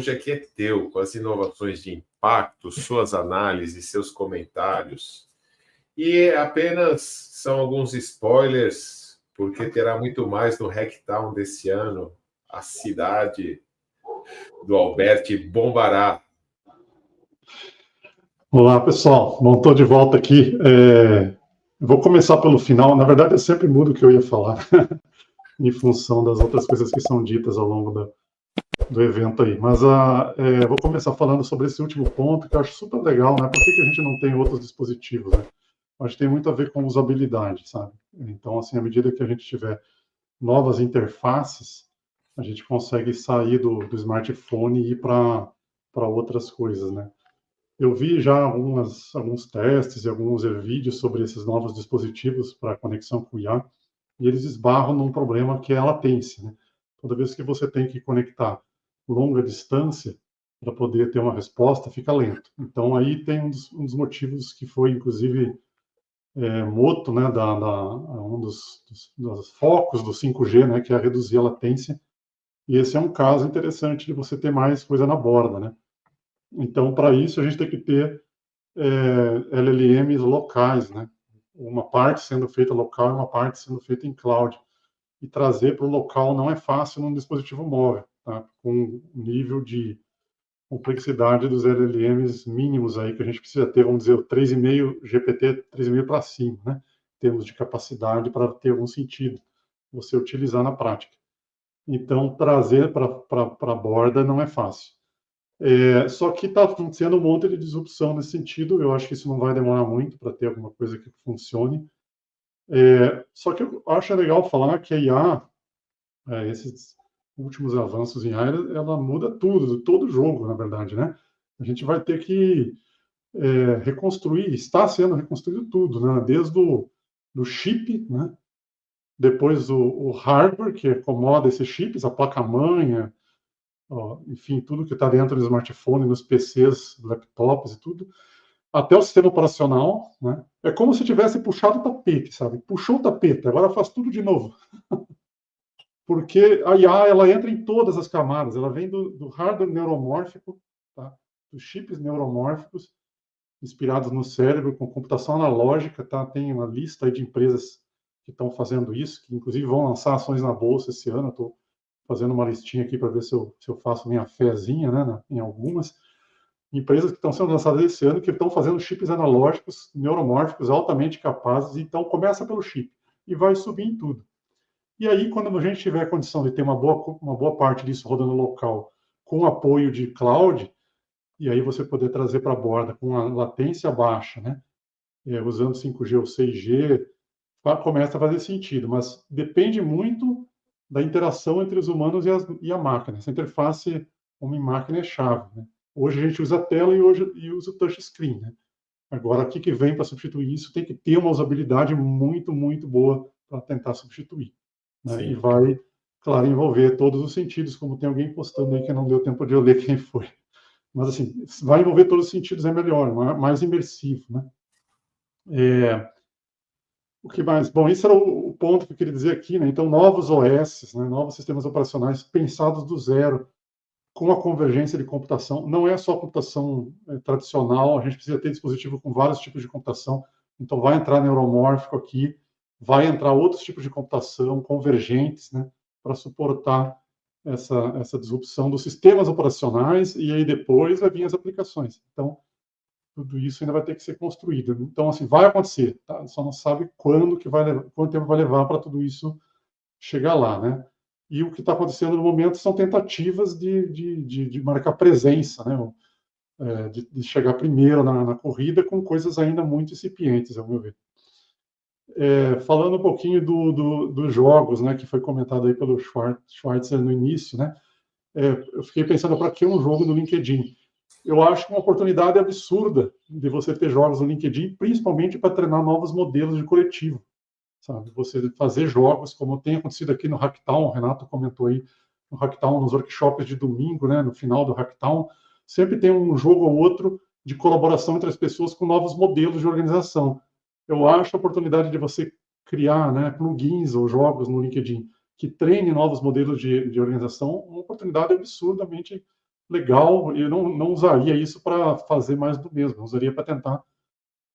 hoje aqui é teu, com as inovações de impacto, suas análises, seus comentários. E apenas são alguns spoilers, porque terá muito mais no Hacktown desse ano, a cidade do Alberti bombará. Olá, pessoal. Bom, estou de volta aqui. Vou começar pelo final. Na verdade, eu sempre mudo o que eu ia falar, em função das outras coisas que são ditas ao longo do evento aí. Mas vou começar falando sobre esse último ponto, que eu acho super legal, né? Por que a gente não tem outros dispositivos, né? Acho que tem muito a ver com usabilidade, sabe? Então, assim, à medida que a gente tiver novas interfaces, a gente consegue sair do smartphone e ir para outras coisas, né? Eu vi já alguns testes e alguns vídeos sobre esses novos dispositivos para conexão com o IA, e eles esbarram num problema que é a latência, né? Toda vez que você tem que conectar longa distância para poder ter uma resposta, fica lento. Então, aí tem um dos motivos que foi, inclusive, moto, né, um dos focos do 5G, né, que é reduzir a latência, e esse é um caso interessante de você ter mais coisa na borda, né? Então, para isso, a gente tem que ter LLMs locais, né? Uma parte sendo feita local e uma parte sendo feita em cloud. E trazer para o local não é fácil num dispositivo móvel, tá? Com um nível de complexidade dos LLMs mínimos aí que a gente precisa ter, vamos dizer, o 3,5 GPT 3,5 para cima, né? Em termos de capacidade para ter algum sentido você utilizar na prática. Então, trazer para a borda não é fácil. Só que está acontecendo um monte de disrupção nesse sentido. Eu acho que isso não vai demorar muito para ter alguma coisa que funcione. Só que eu acho legal falar que a IA, esses últimos avanços em IA, ela muda tudo, todo jogo, na verdade, né? A gente vai ter que reconstruir, está sendo reconstruído tudo, né? Desde do chip, né? Depois o hardware, que acomoda esses chips, a placa-mãe, enfim, tudo que está dentro do smartphone, nos PCs, laptops e tudo, até o sistema operacional, né? É como se tivesse puxado o tapete, sabe? Puxou o tapete, agora faz tudo de novo. Porque a IA, ela entra em todas as camadas, ela vem do hardware neuromórfico, tá? Dos chips neuromórficos, inspirados no cérebro, com computação analógica, tá? Tem uma lista aí de empresas que estão fazendo isso, que inclusive vão lançar ações na bolsa esse ano. Eu estou fazendo uma listinha aqui para ver se eu faço minha fezinha, né, em algumas empresas que estão sendo lançadas esse ano, que estão fazendo chips analógicos, neuromórficos, altamente capazes. Então, começa pelo chip e vai subir em tudo. E aí, quando a gente tiver a condição de ter uma boa parte disso rodando local, com apoio de cloud, e aí você poder trazer para a borda com a latência baixa, né, usando 5G ou 6G, começa a fazer sentido, mas depende muito da interação entre os humanos e a máquina. Essa interface homem-máquina é chave, né? Hoje a gente usa a tela e usa o touchscreen, né? Agora, o que vem para substituir isso tem que ter uma usabilidade muito, muito boa para tentar substituir, né? E vai, claro, envolver todos os sentidos, como tem alguém postando aí que não deu tempo de eu ler quem foi. Mas, assim, vai envolver todos os sentidos, é melhor, mais imersivo, né? O que mais? Bom, isso era o ponto que eu queria dizer aqui, né? Então, novos OS, né? Novos sistemas operacionais pensados do zero, com a convergência de computação. Não é só computação tradicional, a gente precisa ter dispositivo com vários tipos de computação. Então, vai entrar neuromórfico aqui, vai entrar outros tipos de computação convergentes, né? Para suportar essa disrupção dos sistemas operacionais, e aí depois vai vir as aplicações. Então, tudo isso ainda vai ter que ser construído. Então, assim, vai acontecer, tá? Só não sabe quando que vai levar, quanto tempo vai levar para tudo isso chegar lá, né? E o que está acontecendo no momento são tentativas de marcar presença, né? De chegar primeiro na corrida com coisas ainda muito incipientes, ao meu ver. Falando um pouquinho dos jogos, né, que foi comentado aí pelo Schweitzer no início, né? Eu fiquei pensando, para que um jogo no LinkedIn? Eu acho uma oportunidade absurda de você ter jogos no LinkedIn, principalmente para treinar novos modelos de coletivo, sabe? Você fazer jogos, como tem acontecido aqui no Hacktown, o Renato comentou aí, no Hacktown, nos workshops de domingo, né, no final do Hacktown, sempre tem um jogo ou outro de colaboração entre as pessoas com novos modelos de organização. Eu acho a oportunidade de você criar, né, plugins ou jogos no LinkedIn que treine novos modelos de organização, uma oportunidade absurdamente legal, e eu não usaria isso para fazer mais do mesmo, eu usaria para tentar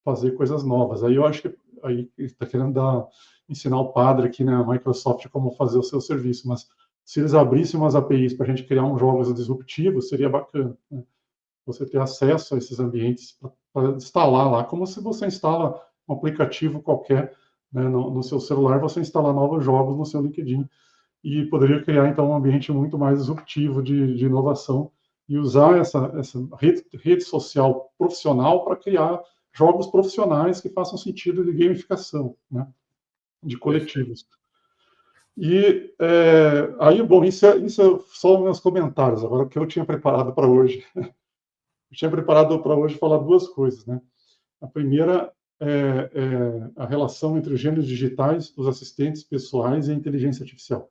fazer coisas novas. Aí eu acho que aí está querendo ensinar o padre aqui na Microsoft como fazer o seu serviço, mas se eles abrissem umas APIs para a gente criar uns jogos disruptivos, seria bacana, né? Você ter acesso a esses ambientes para instalar lá, como se você instala um aplicativo qualquer, né, no seu celular, você instala novos jogos no seu LinkedIn, e poderia criar, então, um ambiente muito mais disruptivo de inovação e usar essa rede social profissional para criar jogos profissionais que façam sentido de gamificação, né, de coletivos. E aí, bom, isso é só meus comentários. Agora, o que eu tinha preparado para hoje? Eu tinha preparado para hoje falar duas coisas, né? A primeira é a relação entre os gêneros digitais, os assistentes pessoais e a inteligência artificial.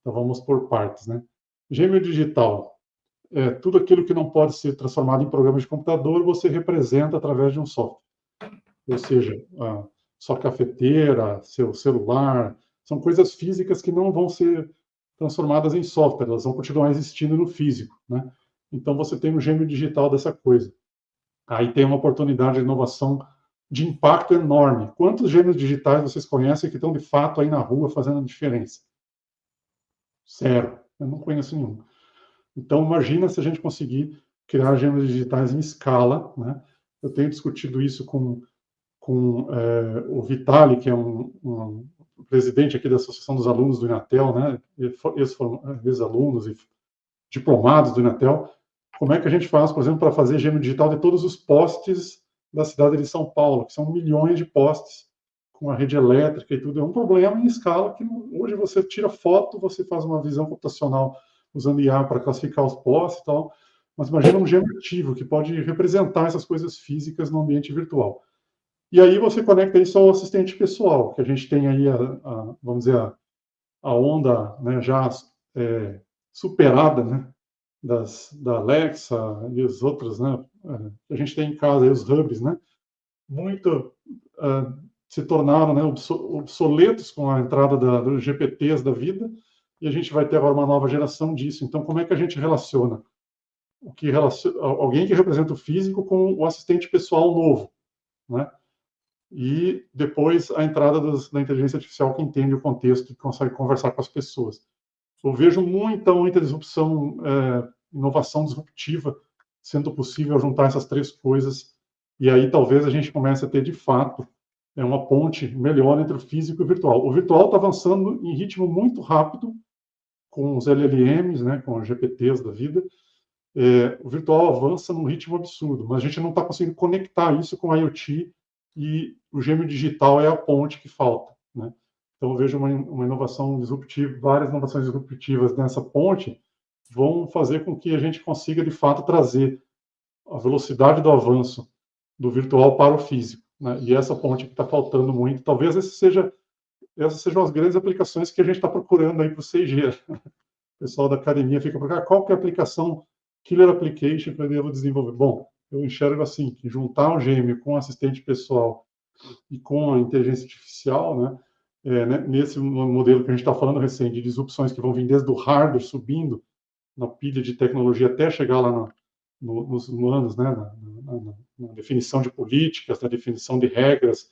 Então, vamos por partes, né? Gêmeo digital é tudo aquilo que não pode ser transformado em programa de computador, você representa através de um software. Ou seja, a sua cafeteira, seu celular, são coisas físicas que não vão ser transformadas em software, elas vão continuar existindo no físico, né? Então, você tem um gêmeo digital dessa coisa. Aí tem uma oportunidade de inovação de impacto enorme. Quantos gêmeos digitais vocês conhecem que estão, de fato, aí na rua fazendo a diferença? Zero. Eu não conheço nenhum. Então, imagina se a gente conseguir criar gêmeos digitais em escala, né? Eu tenho discutido isso com o Vitali, que é um presidente aqui da Associação dos Alunos do Inatel, né? Ex-alunos e diplomados do Inatel. Como é que a gente faz, por exemplo, para fazer gêmeo digital de todos os postes da cidade de São Paulo, que são milhões de postes com a rede elétrica e tudo? É um problema em escala que hoje você tira foto, você faz uma visão computacional usando IA para classificar os postes e tal, mas imagina um gêmeo ativo que pode representar essas coisas físicas no ambiente virtual. E aí você conecta isso ao assistente pessoal, que a gente tem aí, vamos dizer, a onda, né, já superada, né, da Alexa e os outros, né, que a gente tem em casa, aí, os hubs, né, muito se tornaram, né, obsoletos com a entrada dos GPTs da vida, e a gente vai ter agora uma nova geração disso. Então, como é que a gente relaciona alguém que representa o físico com o assistente pessoal novo, né? E depois a entrada da inteligência artificial que entende o contexto e consegue conversar com as pessoas. Eu vejo muita disrupção, inovação disruptiva sendo possível juntar essas três coisas, e aí talvez a gente comece a ter, de fato, uma ponte melhor entre o físico e o virtual. O virtual está avançando em ritmo muito rápido, com os LLMs, né, com os GPTs da vida. O virtual avança num ritmo absurdo, mas a gente não está conseguindo conectar isso com o IoT, e o gêmeo digital é a ponte que falta, né? Então, eu vejo uma inovação disruptiva, várias inovações disruptivas nessa ponte vão fazer com que a gente consiga, de fato, trazer a velocidade do avanço do virtual para o físico, né? E essa ponte que está faltando muito, talvez essas sejam as grandes aplicações que a gente está procurando aí para o 6G. O pessoal da academia fica procurando qual que é a aplicação, killer application que eu devo desenvolver. Bom, eu enxergo assim, que juntar o gêmeo com o assistente pessoal e com a inteligência artificial, né, nesse modelo que a gente está falando recém, de disrupções que vão vir desde o hardware, subindo na pilha de tecnologia até chegar lá nos humanos, né, na definição de políticas, na definição de regras,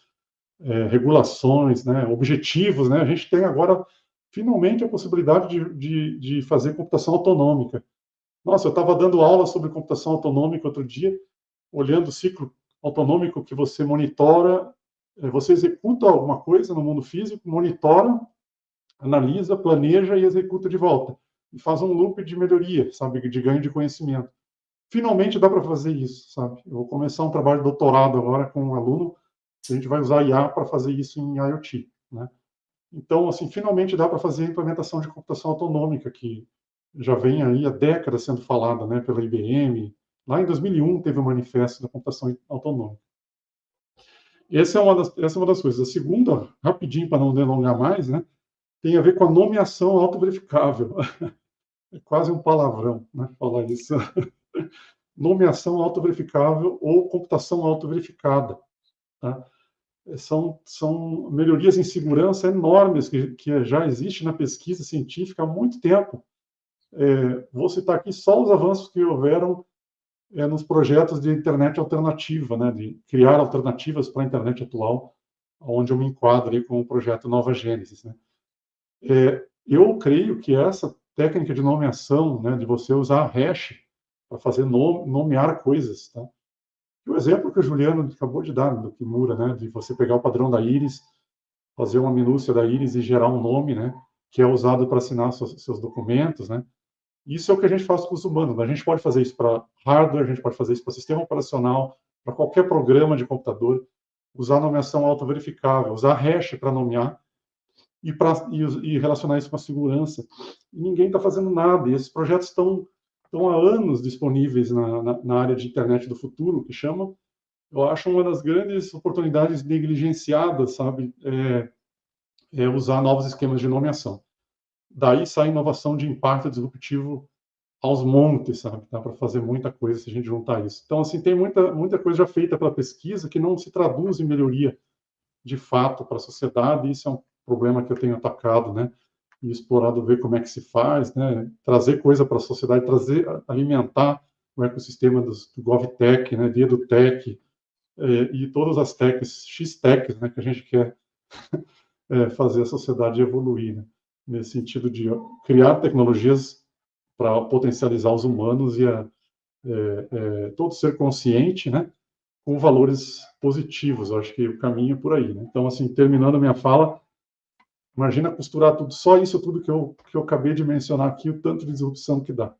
regulações, né, objetivos, né, a gente tem agora, finalmente, a possibilidade de fazer computação autonômica. Nossa, eu estava dando aula sobre computação autonômica outro dia, olhando o ciclo autonômico que você monitora, você executa alguma coisa no mundo físico, monitora, analisa, planeja e executa de volta. E faz um loop de melhoria, sabe, de ganho de conhecimento. Finalmente dá para fazer isso, sabe? Eu vou começar um trabalho de doutorado agora com um aluno, a gente vai usar IA para fazer isso em IoT, né? Então, assim, finalmente dá para fazer a implementação de computação autonômica, que já vem aí há décadas sendo falada, né, pela IBM. Lá em 2001 teve o manifesto da computação autonômica. Essa é uma das coisas. A segunda, rapidinho para não delongar mais, né, tem a ver com a nomeação autoverificável. É quase um palavrão, né, falar isso. Nomeação autoverificável ou computação autoverificada, tá? São melhorias em segurança enormes que já existem na pesquisa científica há muito tempo. Vou citar aqui só os avanços que houveram nos projetos de internet alternativa, né, de criar alternativas para a internet atual, onde eu me enquadro aí com o projeto Nova Gênesis, né. Eu creio que essa técnica de nomeação, né, de você usar hash para fazer nomear coisas, tá? E o exemplo que o Juliano acabou de dar do Kimura, né, de você pegar o padrão da íris, fazer uma minúcia da íris e gerar um nome, né, que é usado para assinar seus documentos, né. Isso é o que a gente faz com os humanos. A gente pode fazer isso para hardware, a gente pode fazer isso para sistema operacional, para qualquer programa de computador, usar nomeação auto-verificável, usar hash para nomear e relacionar isso com a segurança. E ninguém está fazendo nada. E esses projetos estão há anos disponíveis na área de internet do futuro, que chama. Eu acho uma das grandes oportunidades negligenciadas, sabe, usar novos esquemas de nomeação. Daí sai inovação de impacto disruptivo aos montes, sabe? Dá para fazer muita coisa se a gente juntar isso. Então, assim, tem muita coisa já feita pela pesquisa que não se traduz em melhoria de fato para a sociedade, e isso é um problema que eu tenho atacado, né? E explorado, ver como é que se faz, né? Trazer coisa para a sociedade, alimentar o ecossistema do GovTech, né? De EduTech, e todas as techs, X-Techs, né? Que a gente quer fazer a sociedade evoluir, né? Nesse sentido de criar tecnologias para potencializar os humanos e todo ser consciente, né, com valores positivos. Eu acho que o caminho é por aí, né? Então, assim, terminando a minha fala, imagina costurar tudo, só isso tudo que eu acabei de mencionar aqui, o tanto de disrupção que dá.